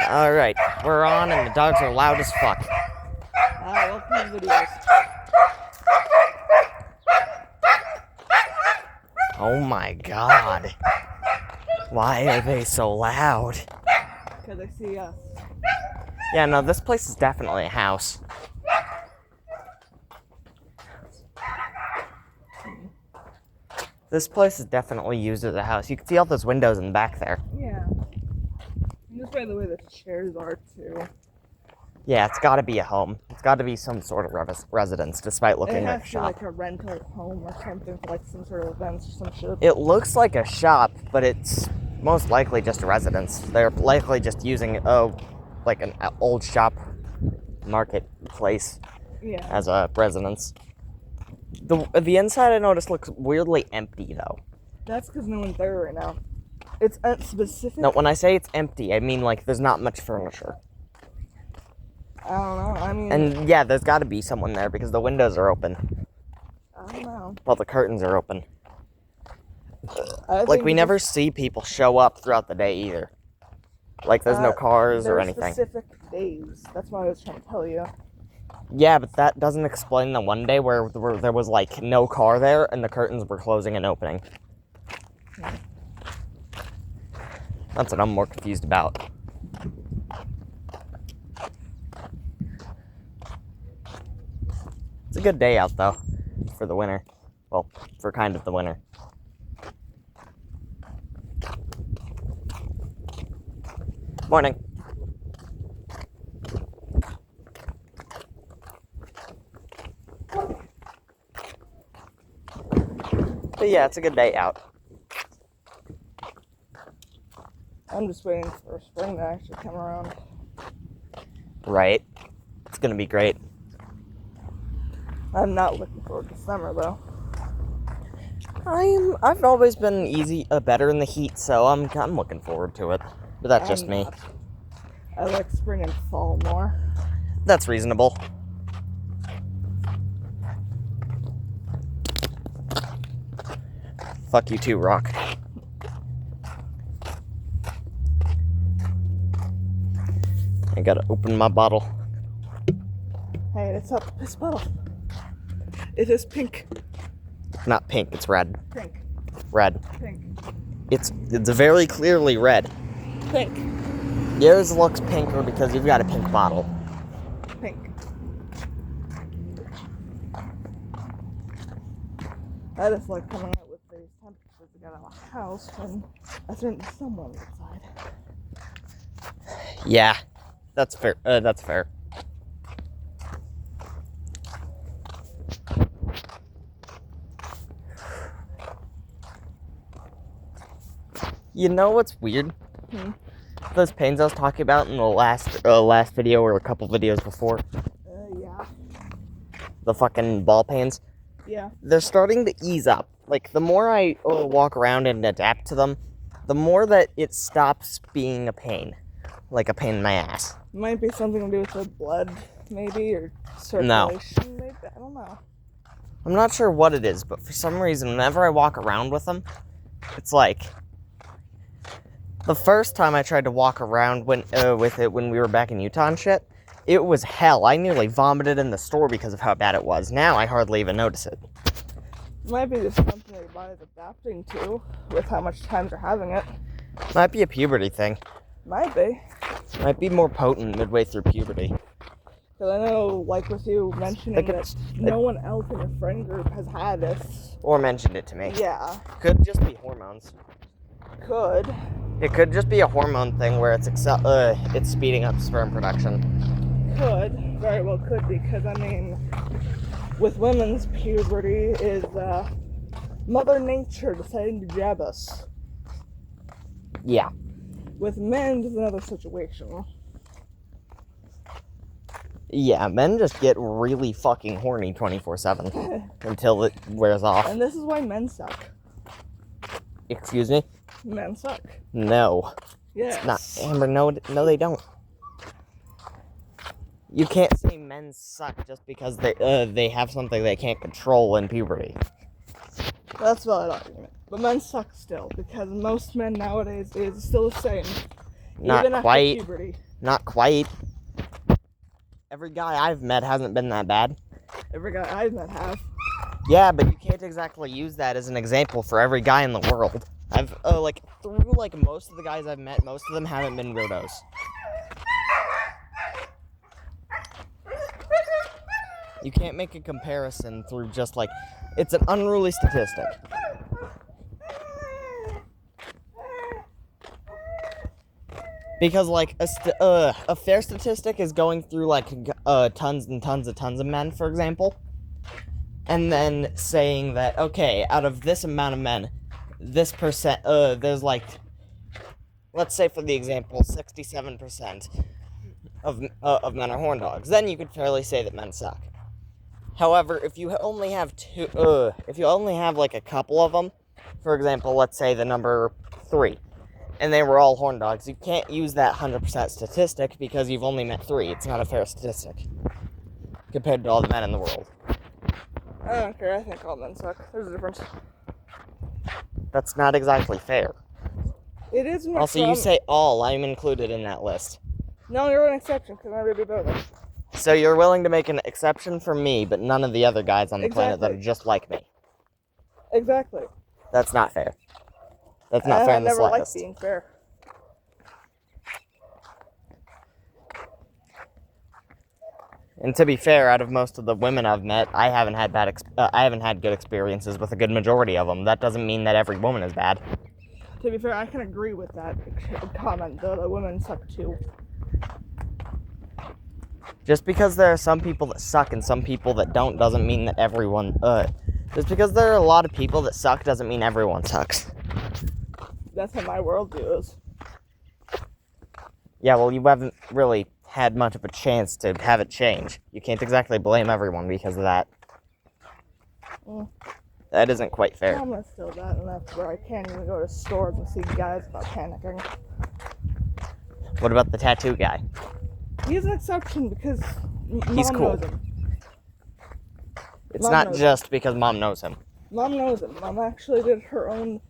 Alright, we're on and the dogs are loud as fuck. Welcome to videos. Oh my god. Why are they so loud? Because I see us. Yeah, no, this place is definitely a house. This place is definitely used as a house. You can see all those windows in the back there. Yeah. And just by the way the chairs are, too. Yeah, it's gotta be a home. It's gotta be some sort of residence, despite looking like a shop. It has to be like a rental home or something for like some sort of events or some shit. It looks like a shop, but it's most likely just a residence. They're likely just using like an old shop marketplace as a residence. The inside I noticed looks weirdly empty though. That's because no one's there right now. It's specific. No, when I say it's empty, I mean like there's not much furniture. I don't know. I mean, and yeah, there's got to be someone there because the windows are open. I don't know. Well, the curtains are open. Like we never see people show up throughout the day either. Like there's no cars or anything. Specific days. That's what I was trying to tell you. Yeah, but that doesn't explain the one day where there was like no car there and the curtains were closing and opening. That's what I'm more confused about. It's a good day out though for the winter. Well, for kind of the winter. Morning. But yeah, it's a good day out. I'm just waiting for spring to actually come around. Right. It's gonna be great. I'm not looking forward to summer though. I've always been better in the heat, so I'm looking forward to it. But that's just me. I like spring and fall more. That's reasonable. Fuck you too, Rock. I gotta open my bottle. Hey, it's up this bottle. It is pink. Not pink, it's red. Pink. Red. Pink. It's very clearly red. Pink. Yours looks pinker because you've got a pink bottle. Pink. I just like coming out with these temperatures to get out of a house when I think there's someone inside. Yeah, that's fair. That's fair. You know what's weird? Those pains I was talking about in the last video or a couple videos before. Yeah. The fucking ball pains. Yeah. They're starting to ease up. Like the more I walk around and adapt to them, the more that it stops being a pain, like a pain in my ass. Might be something to do with the blood, maybe, or circulation. No. Maybe. I don't know. I'm not sure what it is, but for some reason, whenever I walk around with them, it's like. The first time I tried to walk around with it when we were back in Utah and shit, it was hell. I nearly vomited in the store because of how bad it was. Now I hardly even notice it. Might be just something your body's adapting to with how much time you're having it. Might be a puberty thing. Might be. Might be more potent midway through puberty. Because I know, like with you mentioning that no one else in your friend group has had this. Or mentioned it to me. Yeah. Could just be hormones. Could. It could just be a hormone thing where it's speeding up sperm production. Could. Very well could, because, I mean, with women's puberty is Mother Nature deciding to jab us. Yeah. With men, it's another situation. Yeah, men just get really fucking horny 24/7 until it wears off. And this is why men suck. Excuse me? Men suck. No. Yes. It's not. Amber, no, they don't. You can't say men suck just because they have something they can't control in puberty. That's a valid argument. But men suck still, because most men nowadays is still the same. Not even quite. After puberty. Not quite. Every guy I've met hasn't been that bad. Every guy I've met have. Yeah, but you can't exactly use that as an example for every guy in the world. I've, through, most of the guys I've met, most of them haven't been weirdos. You can't make a comparison through just, it's an unruly statistic. Because, a fair statistic is going through, tons and tons of men, for example. And then saying that, okay, out of this amount of men, this percent, there's, let's say for the example, 67% of men are horn dogs. Then you could fairly say that men suck. However, if you only have a couple of them, for example, let's say the number 3, and they were all horn dogs, you can't use that 100% statistic because you've only met 3. It's not a fair statistic compared to all the men in the world. I don't care. I think all men suck. There's a difference. That's not exactly fair. It is. Also, you say all. I'm included in that list. No, you're an exception because I'm really better. So you're willing to make an exception for me, but none of the other guys on the planet that are just like me. Exactly. That's not fair. That's not fair in the slightest. I never like being fair. And to be fair, out of most of the women I've met, I haven't had good experiences with a good majority of them. That doesn't mean that every woman is bad. To be fair, I can agree with that comment, though. The women suck too. Just because there are some people that suck and some people that don't doesn't mean that everyone, just because there are a lot of people that suck doesn't mean everyone sucks. That's how my worldview is. Yeah, well, you haven't really had much of a chance to have it change. You can't exactly blame everyone because of that. That isn't quite fair. I'm still bad enough where I can't even go to stores and see guys without panicking. What about the tattoo guy? He's an exception because He's Mom cool. knows him. It's Mom not knows just because Mom knows him. Mom knows him. Mom actually did her own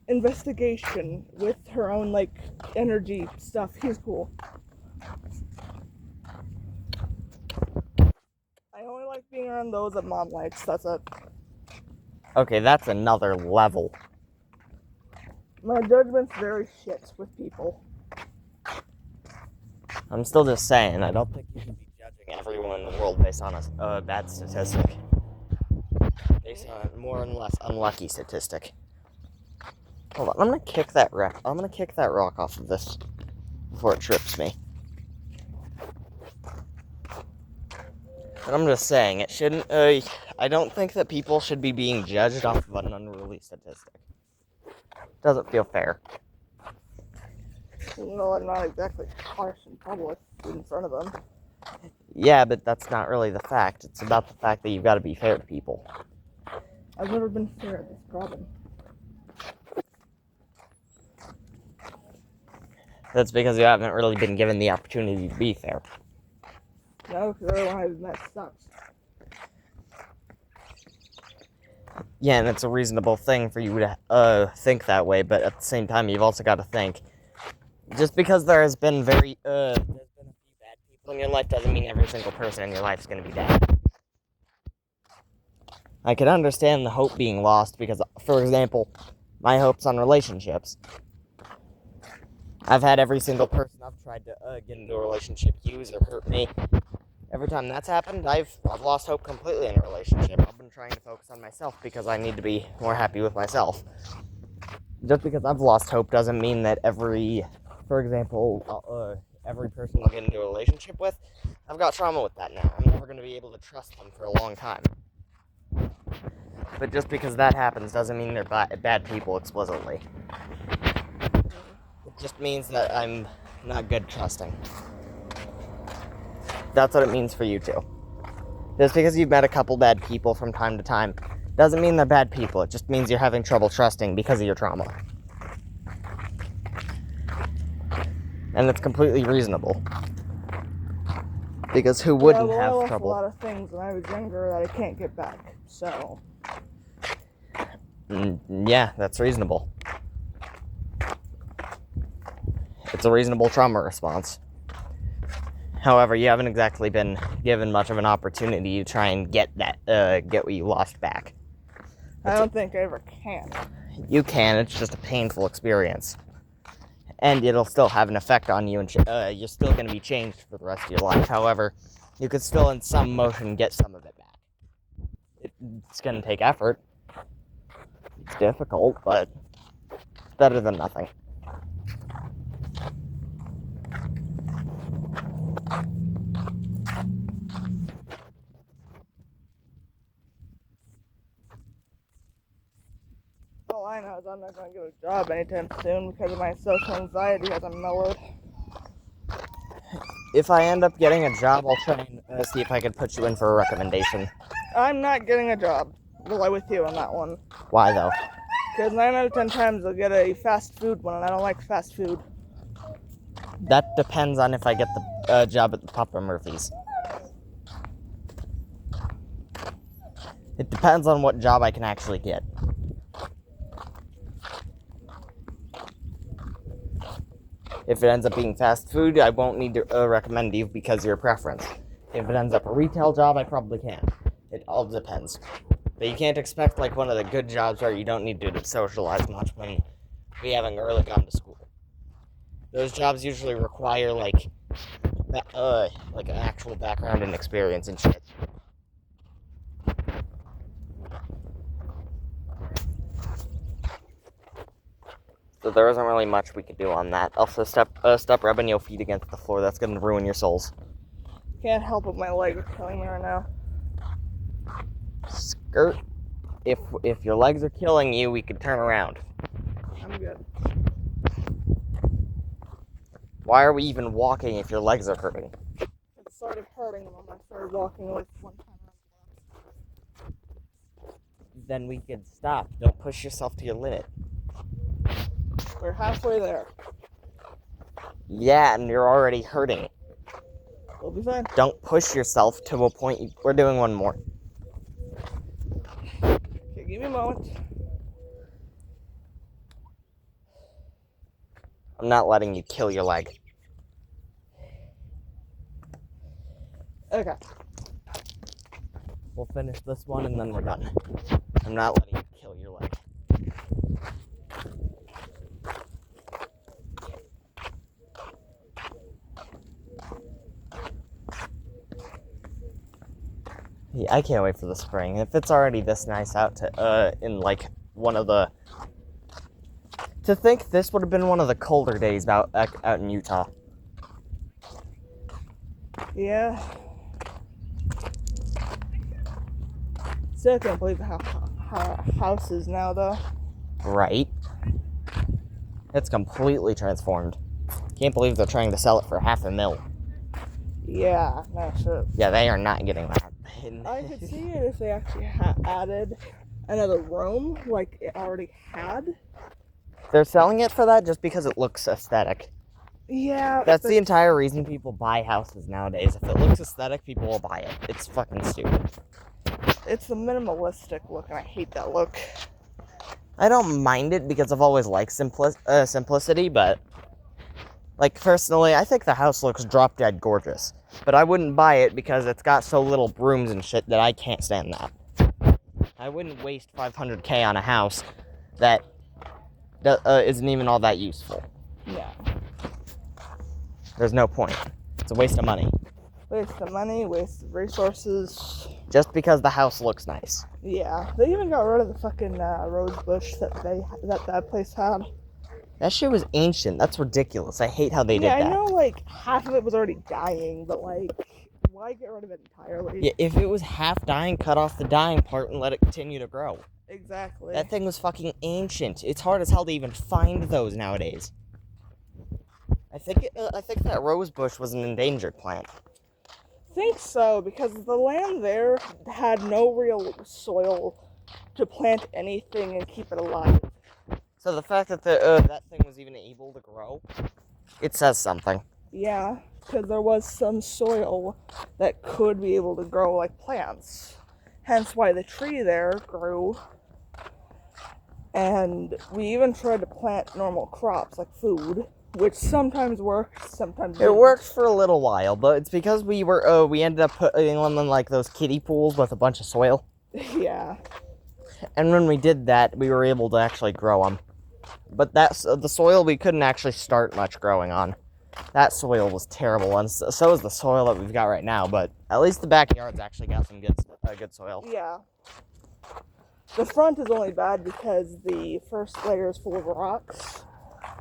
investigation with her own, energy stuff. He's cool. I only like being around those that Mom likes. That's it. Okay, that's another level. My judgment's very shit with people. I'm still just saying, I don't think you should be judging everyone in the world based on a bad statistic. Based on a more and less unlucky statistic. Hold on, I'm gonna kick that rock off of this before it trips me. And I'm just saying, it shouldn't, I don't think that people should be being judged off of an unruly statistic. Doesn't feel fair. You know, I'm not exactly harsh in public in front of them. Yeah, but that's not really the fact. It's about the fact that you've got to be fair to people. I've never been fair at this problem. That's because you haven't really been given the opportunity to be fair. No, because everyone I've met sucks. Yeah, and it's a reasonable thing for you to think that way, but at the same time, you've also got to think, just because there's been a few bad people in your life doesn't mean every single person in your life is going to be bad. I can understand the hope being lost because, for example, my hope's on relationships. I've had every single person I've tried to get into a relationship use or hurt me. Every time that's happened, I've lost hope completely in a relationship. I've been trying to focus on myself because I need to be more happy with myself. Just because I've lost hope doesn't mean that every person I'll get into a relationship with, I've got trauma with that now. I'm never going to be able to trust them for a long time. But just because that happens doesn't mean they're bad people explicitly. It just means that I'm not good trusting. That's what it means for you too. Just because you've met a couple bad people from time to time doesn't mean they're bad people. It just means you're having trouble trusting because of your trauma. And it's completely reasonable. Because who wouldn't have I trouble? lost a lot of things when I was younger that I can't get back, so... Yeah, that's reasonable. It's a reasonable trauma response. However, you haven't exactly been given much of an opportunity to try and get what you lost back. I don't think I ever can. You can, it's just a painful experience. And it'll still have an effect on you, and you're still going to be changed for the rest of your life. However, you could still, in some motion, get some of it back. It's going to take effort. It's difficult, but it's better than nothing. All I know is I'm not going to get a job anytime soon because my social anxiety hasn't mellowed. If I end up getting a job, I'll try and see if I can put you in for a recommendation. I'm not getting a job. Well, I'm with you on that one. Why, though? Because 9 out of 10 times I'll get a fast food one, and I don't like fast food. That depends on if I get the job at the Papa Murphy's. It depends on what job I can actually get. If it ends up being fast food, I won't need to recommend you because of your preference. If it ends up a retail job, I probably can. It all depends. But you can't expect like one of the good jobs where you don't need to socialize much when we haven't really gone to school. Those jobs usually require like an actual background and experience and shit. So there isn't really much we could do on that. Also, stop rubbing your feet against the floor. That's gonna ruin your souls. Can't help it, my legs are killing me right now. Skirt. If your legs are killing you, we could turn around. I'm good. Why are we even walking if your legs are hurting? It started hurting when I started walking like one time around the block. Then we could stop. Don't push yourself to your limit. We're halfway there. Yeah, and you're already hurting. We'll be fine. Don't push yourself to a point. We're doing one more. Okay, give me a moment. I'm not letting you kill your leg. Okay. We'll finish this one and then we're done. I'm not letting you kill your leg. Yeah, I can't wait for the spring. If it's already this nice out in like one of the... To think this would have been one of the colder days out in Utah. Yeah. Still can't believe how house is now, though. Right? It's completely transformed. Can't believe they're trying to sell it for $500,000. Yeah, no shit. Yeah, they are not getting that. I could see it if they actually added another room like it already had. They're selling it for that just because it looks aesthetic. Yeah. That's the entire reason people buy houses nowadays. If it looks aesthetic, people will buy it. It's fucking stupid. It's the minimalistic look, and I hate that look. I don't mind it because I've always liked simplicity, but like personally, I think the house looks drop dead gorgeous. But I wouldn't buy it because it's got so little brooms and shit that I can't stand that. I wouldn't waste $500K on a house that isn't even all that useful. Yeah. There's no point. It's a waste of money. Waste of money, waste of resources. Just because the house looks nice. Yeah. They even got rid of the fucking rose bush that place had. That shit was ancient. That's ridiculous. I hate how they did that. Yeah, I know, like, half of it was already dying, but, like, why get rid of it entirely? Yeah, if it was half dying, cut off the dying part and let it continue to grow. Exactly. That thing was fucking ancient. It's hard as hell to even find those nowadays. I think that rose bush was an endangered plant. Think so, because the land there had no real soil to plant anything and keep it alive. So the fact that that thing was even able to grow, it says something. Yeah, because there was some soil that could be able to grow like plants. Hence why the tree there grew. And we even tried to plant normal crops like food. which sometimes works, sometimes It worked for a little while, but it's because we ended up putting them in like those kiddie pools with a bunch of soil. Yeah. And when we did that, we were able to actually grow them. But that's the soil we couldn't actually start much growing on. That soil was terrible, and so is the soil that we've got right now. But at least the backyard's actually got some good soil. Yeah. The front is only bad because the first layer is full of rocks.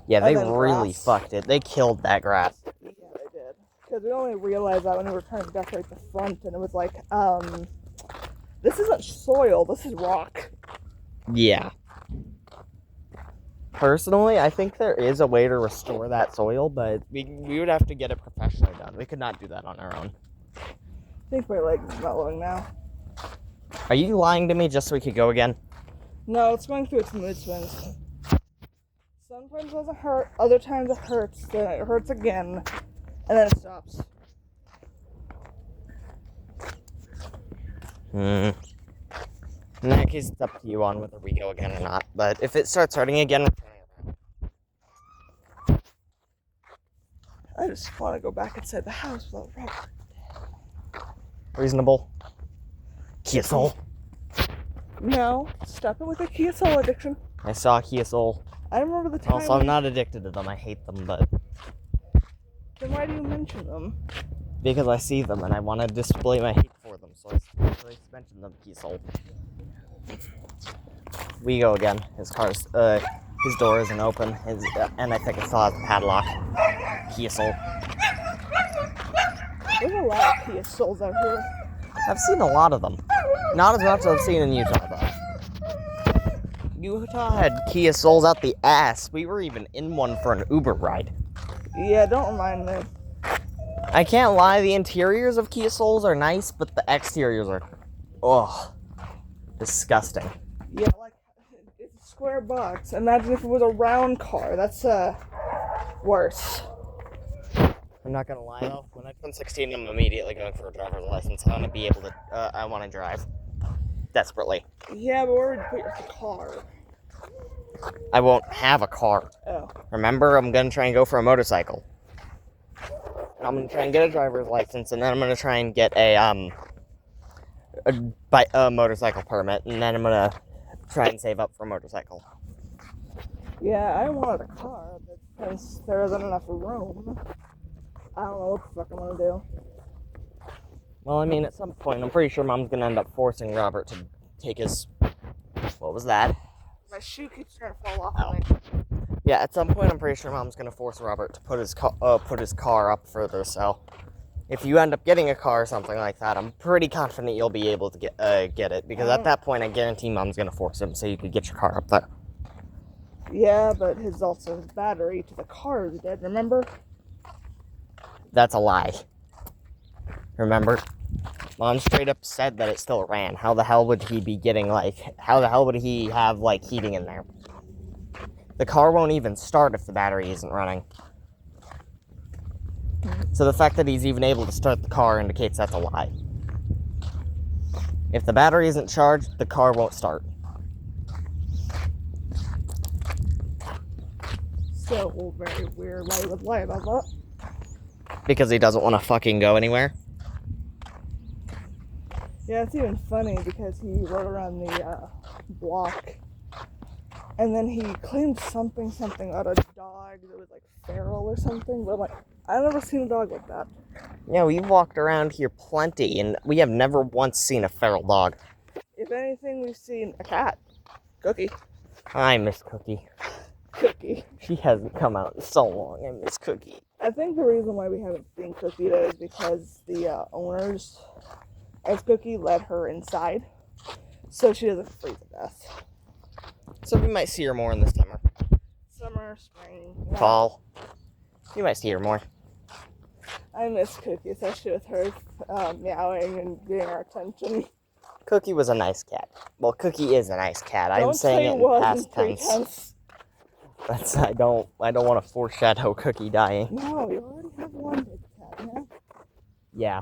Yeah, they and then really grass. fucked it. They killed that grass. Yeah, they did. Because we only realized that when we were trying to decorate the front, and it was like, this isn't soil, this is rock. Yeah. Personally, I think there is a way to restore that soil, but we would have to get it professionally done. We could not do that on our own. I think my leg is mellowing now. Are you lying to me just so we could go again? No, it's going through its mood swings. Sometimes it doesn't hurt, other times it hurts, then it hurts again, and then it stops. In that case, it's up to you on whether we go again or not. But if it starts hurting again, we're turning around. I just want to go back inside the house without Robert. Reasonable. Kia Soul. No, stop it with the Kia Soul addiction. I saw Kia Soul. I remember the time. Also, I'm not addicted to them. I hate them, but Then why do you mention them? because I see them and I want to display my hate for them, so I mentioned them. Kia Soul. We go again. His door isn't open, and I think it still has a padlock. Kia Soul. There's a lot of Kia Souls out here. I've seen a lot of them. Not as much as I've seen in Utah, though. Utah had Kia Souls out the ass. We were even in one for an Uber ride. Yeah, don't remind me. I can't lie, the interiors of Kia Souls are nice, but the exteriors are, disgusting. Yeah, like, it's a square box. Imagine if it was a round car. That's, worse. I'm not gonna lie though, when I turn 16, I'm immediately going for a driver's license. I want to be able to, I want to drive. Desperately. Yeah, but where would you put your car? I won't have a car. Oh. Remember, I'm gonna try and go for a motorcycle. I'm gonna try and get a driver's license, and then I'm gonna try and get a motorcycle permit, and then I'm gonna try and save up for a motorcycle. Yeah, I wanted a car, but since there isn't enough room, I don't know what the fuck I'm gonna do. Well, I mean, at some point, I'm pretty sure Mom's gonna end up forcing Robert to take his... What was that? My shoe keeps trying to fall off on me. Yeah, at some point, I'm pretty sure Mom's gonna force Robert to put his car up further, so... If you end up getting a car or something like that, I'm pretty confident you'll be able to get it, because at that point, I guarantee Mom's gonna force him so you could get your car up there. Yeah, but his battery to the car is dead, remember? That's a lie. Remember? Mom straight up said that it still ran. How the hell would he be getting, how the hell would he have, heating in there? The car won't even start if the battery isn't running. So the fact that he's even able to start the car indicates that's a lie. If the battery isn't charged, the car won't start. So very weird why you would lie about that. Because he doesn't want to fucking go anywhere. Yeah, it's even funny because he rode around the block, and then he claimed something about a dog that was feral or something. But I'm like, I've never seen a dog like that. Yeah, we've walked around here plenty, and we have never once seen a feral dog. If anything, we've seen a cat. Cookie. I miss Cookie. Cookie. She hasn't come out in so long. I miss Cookie. I think the reason why we haven't seen Cookie though is because the owners of Cookie let her inside, so she doesn't freeze to death. So we might see her more in the summer. Summer, spring, Fall. You might see her more. I miss Cookie, especially with her meowing and getting our attention. Cookie was a nice cat. Well, Cookie is a nice cat. I'm Don't saying say it in was past in tense. I don't want to foreshadow Cookie dying. No, you already have one big cat, Yeah. yeah?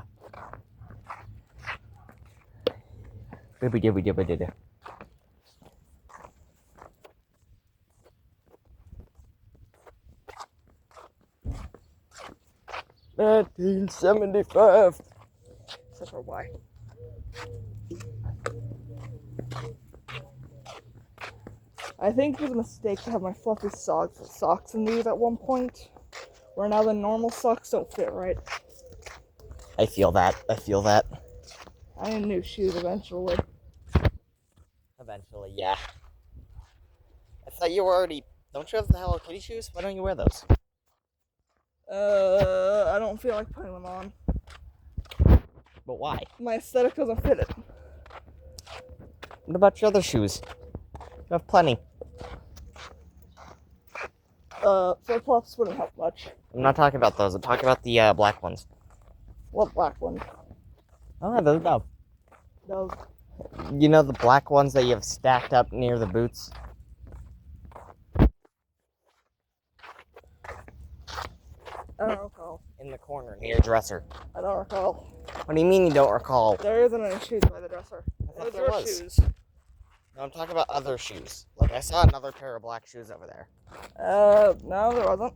Dibby. 1975. Except for why. I think it was a mistake to have my fluffy socks in these at one point, where now the normal socks don't fit right. I feel that. I need new shoes eventually. Eventually, yeah. I thought you were already... Don't you have the Hello Kitty shoes? Why don't you wear those? I don't feel like putting them on. But why? My aesthetic doesn't fit it. What about your other shoes? You have plenty. Flip-flops wouldn't help much. I'm not talking about those. I'm talking about the black ones. What black one? Oh, those no. Those. You know the black ones that you have stacked up near the boots? I don't recall. In the corner near your dresser. I don't recall. What do you mean you don't recall? There isn't any shoes by the dresser. I thought Those there are was. shoes. No, I'm talking about other shoes. Like, I saw another pair of black shoes over there. No, there wasn't.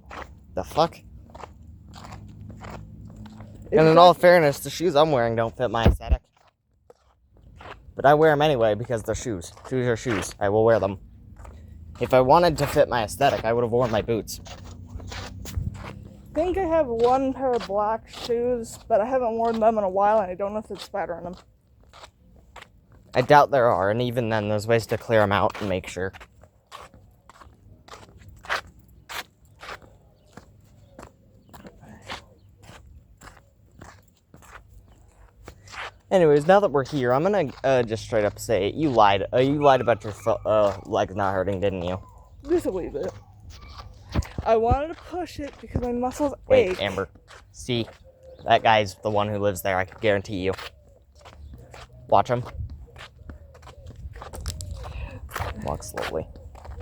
The fuck? And in all fairness, the shoes I'm wearing don't fit my aesthetic. But I wear them anyway because they're shoes. Shoes are shoes. I will wear them. If I wanted to fit my aesthetic, I would have worn my boots. I think I have one pair of black shoes, but I haven't worn them in a while and I don't know if there's spatter in them. I doubt there are, and even then, there's ways to clear them out and make sure. Anyways, now that we're here, I'm gonna just straight up say it. You lied. You lied about your legs not hurting, didn't you? Just a wee bit. I wanted to push it because my muscles Wait, ache. Amber. See, that guy's the one who lives there. I can guarantee you. Watch him. Walk slowly.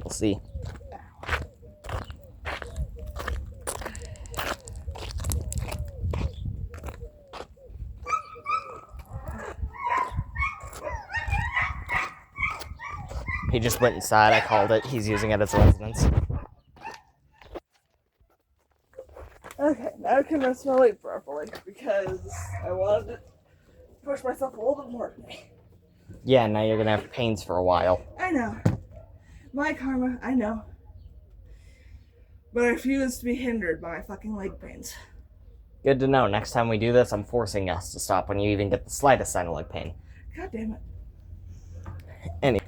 We'll see. He just went inside. I called it. He's using it as a residence. Okay, now I can rest my leg properly because I wanted to push myself a little bit more today. Yeah, now you're gonna have pains for a while. I know. My karma, I know. But I refuse to be hindered by my fucking leg pains. Good to know. Next time we do this, I'm forcing us to stop when you even get the slightest sign of leg pain. God damn it. Anyway,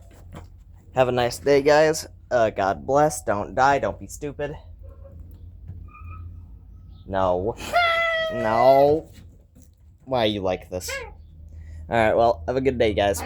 have a nice day, guys. God bless. Don't die. Don't be stupid. No. No. Why are you like this? Alright, well, have a good day, guys.